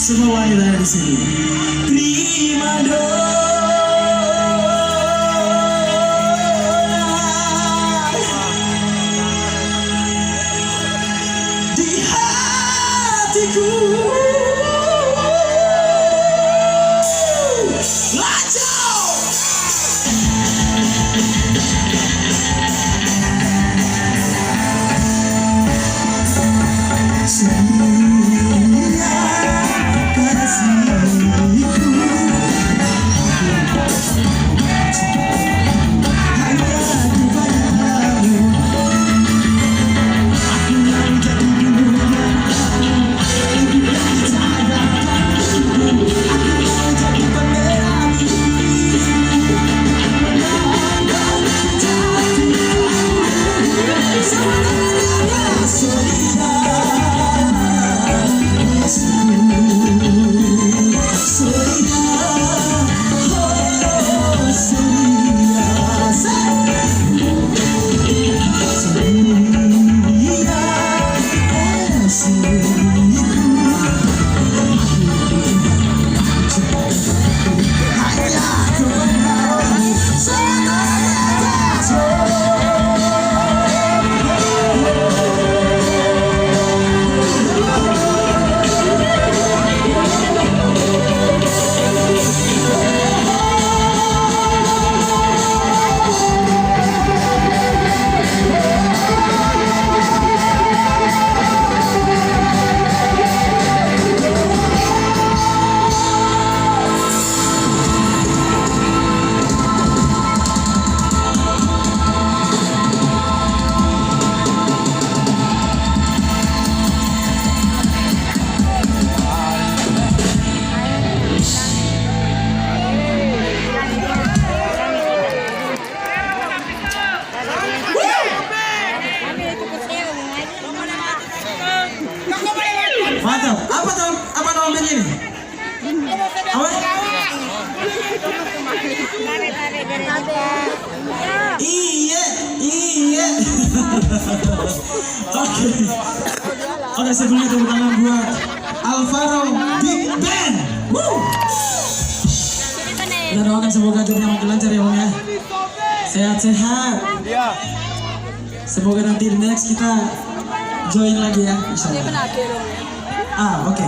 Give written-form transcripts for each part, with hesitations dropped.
Semua wanita di sini prima donna di hatiku. Mantap. Apa tuh? Apa nama band ini? Apa? Iya, iya. Oke. Oke, sebelumnya tepuk tangan buat Alvaro Big Band. Woo. Kita doakan semoga jombnya makin lancar ya Bang ya. Sehat-sehat. Semoga nanti next kita join lagi ya. Oke.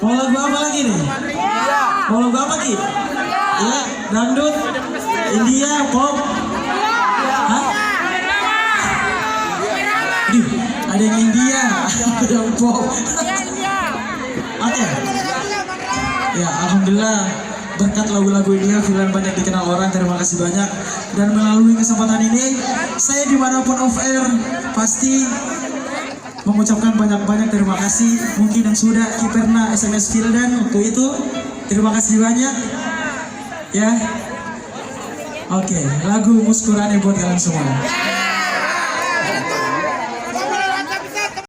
Mau lagu apa lagi nih? Mau lagu apa Ki? Ya, dangdut, India, pop. Hah? Aduh, ada yang India, ada yang pop. Oke. Ya, alhamdulillah berkat lagu-lagu ini Villan banyak dikenal orang. Terima kasih banyak. Dan melalui kesempatan ini, saya dimanapun off air pasti mengucapkan banyak-banyak terima kasih. Mungkin yang sudah kiperna SMS Vildan waktu itu, terima kasih banyak. Ya, oke, lagu Muskurane buat kalian semua.